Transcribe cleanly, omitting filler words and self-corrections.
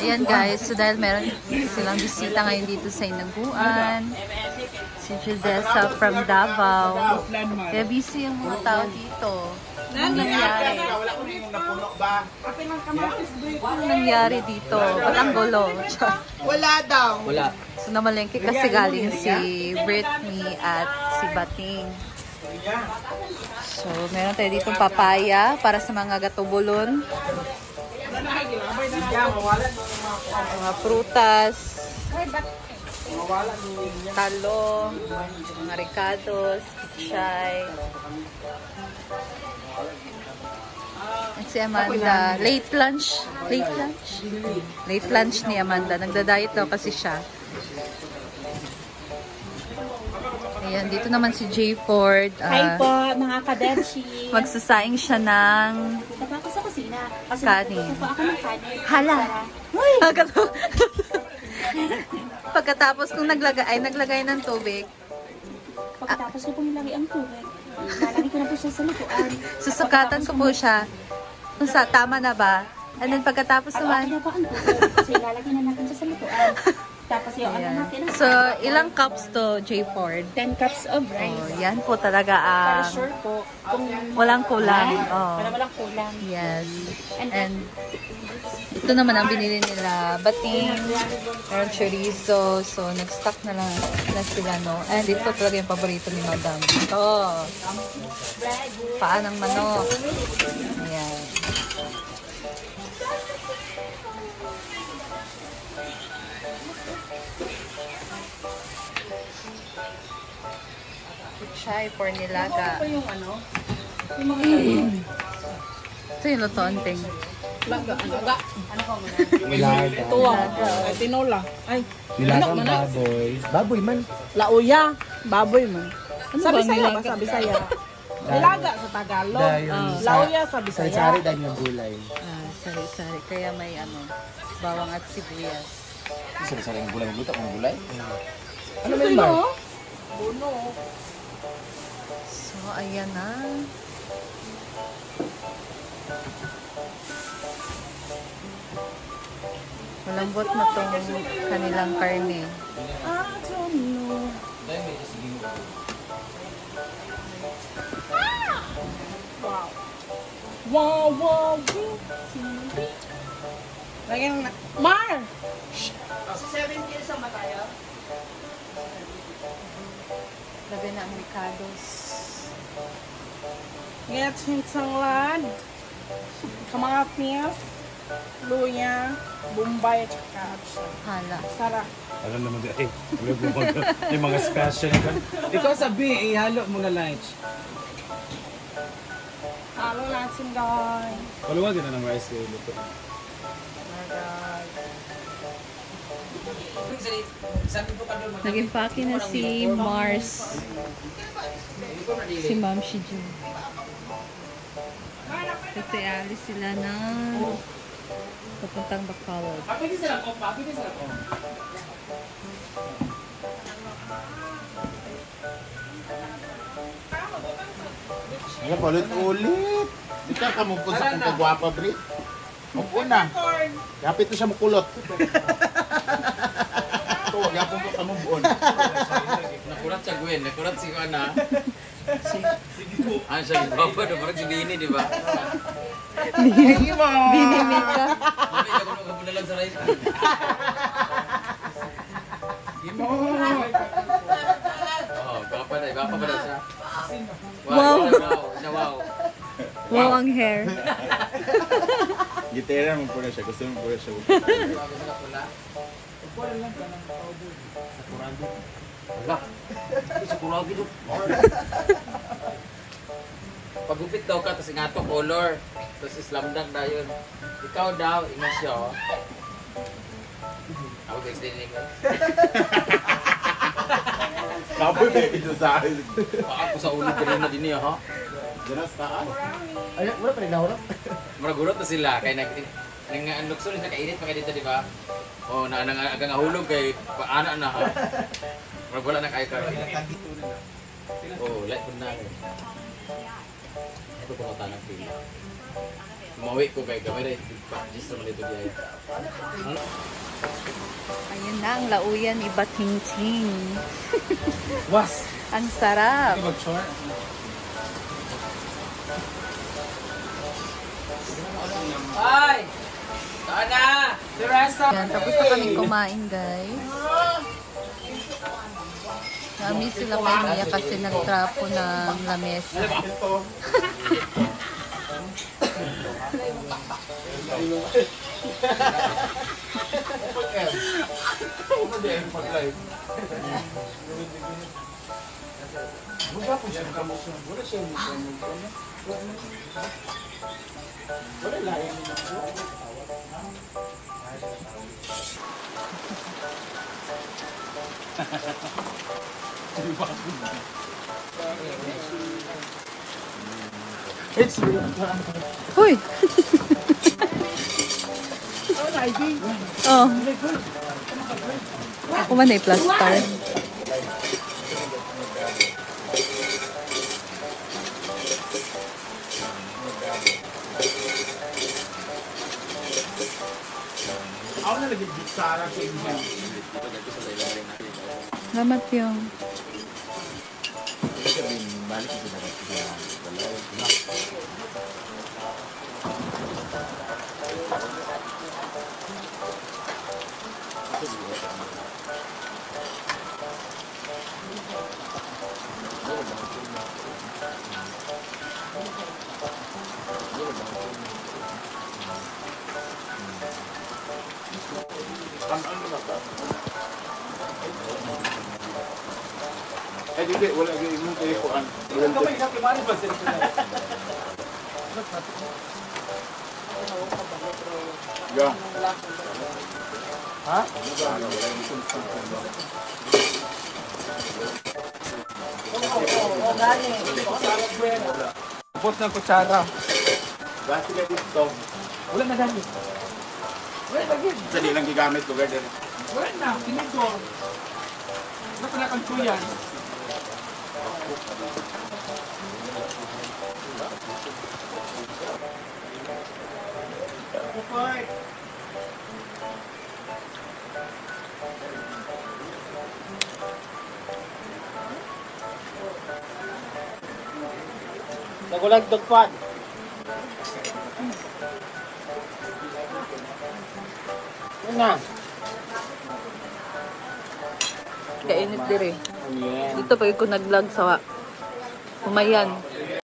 Ayan guys, so dahil meron silang bisita ngayon dito sa Hinaguan, si Judessa from Davao. Kaya busy yung mga tao dito. Anong nangyari? Anong nangyari dito? Ba't ang gulo? Wala daw. Wala. So namalengke kasi galing si Brittany at si Bating. So meron tayo ditong papaya para sa mga gatubulon. Mga prutas, talong, mga ricados, pichay. At si Amanda, late lunch. Late lunch? Late lunch ni Amanda. Nagda-diet daw kasi siya. Ayan, dito naman si Jay Ford. Hi po, mga kadenshi. Magsasaing siya ng Tapos sa kusina. Kasi kanin. po ako ng kanin. Hala! Pagkatapos kung naglagay ng tubig, Pagkatapos ko pong ilagay ang tubig, lalagay ko na po siya sa lutuan. susukatan ko po siya kung tama na ba. And then pagkatapos naman, na po ang tubig. So ilalagay na natin siya sa lutuan. Tapos yung ano natin. So, ilang cups to, Jay Ford? 10 cups of rice. Oh, yan po talaga Para sure po. Kung walang kulang. Oh. Para walang kulang. Yes. And ito naman ang binili nila. Bating, meron chorizo. So, nag-stock na lang na sila, no? And ito talaga yung paborito ni Madam. Ito. Paa ng manok. Ayan. Chai for nilaga. Ito yung lutoanting. Laga. Ano ko muna? Nilaga. Tuwa. Tinola. Ay. Nilagang baboy. Baboy man. Lauya. Baboy man. Sabi saya nilaga? ba? Sabi saya. Nilaga sa Tagalog. Lauya sa Bisaya. Sari dahil yung gulay. Sari-sari. Kaya may bawang at sibuyas. Sari-sari yung gulay. Magluto kung gulay. Ano ba yung bar? Buno. So, ayan na. Malambot na tong kanilang karne. Wow. Lagyan na. Mar! 7 kilos ang mataya. Lagyan na ang ricados. Get hinsang lad. Kamatis. Luya. Bombay at saka action. Hala. Sarap. Alam naman din. Yung mga special. Ikaw sabi, ihalo mo na lunch. Halo natin guys. Paluwag na ng rice kayo luto. Nag-impake na si Mars. Si Ma'am Shiju. Kasi alis sila na papuntang Bacolod. Ano, ulit-ulit. Di ka kamumpun sa kong kagwapa, Brit. Mumpun na. Kapit na siya mukulot. Ito, wag yapon ko kamumpun. Nakurat siya, Gwen. Nakurat si Ana. Ano siya, baba na parang si Bini, di ba? Binimit ka. Hindi ka kung nagkapunalan sa rice. Gimo. Oo, gapa pa na siya. Wow. Wow. Wow ang hair. Gitera mo po na siya. Gusto mo po na siya. Wala. Sa kuragi doon. Pagupit daw ka, tapos ingato color. Tapos islamdag na yun. Ikaw daw, ingat siya, oh. Ako ga-explain in English. Kapoy ba ito sa akin? Ako sa ulo ko rin na din niya, ha? Dinas taan. Ay, wala pa rin nahurap. Maragurot na sila. Kaya nang-unlukso rin sa kainit pa kayo dito, di ba? O, agang ahulog kay paana na, ha? Marag wala na kayo ka. Oh, light po na. ko pumunta ng pili. Umuwi ko kay gamay rin. Just naman dito diya. Ayun na ang lauyan ni Batingting. Was! Ang sarap. Mag-short. Ay! Saan na? Teresa! Yan, tapos na kami kumain, guys. Nami sila kay Mia kasi nagtrapo ng lamesa. It's real. Uy! Oh. Ako man ay plaster. Ako na lagi Sara sa inyo. Lamat yung. Eh, hindi, wala yung imong kayo kuhan. Kamay sa kimari ba sila? Yeah. Ha? Tapos ng kutsara. Basta ka dito. Wala na gamit. Wala na gamit. Sa di lang gigamit ko, ganda. Wala na. Kinito. Wala pala kang tuyan. Nagulag dagpad. Yan na. Kainit dire. Ayan. Dito pag ko nag-vlog sa Humayan.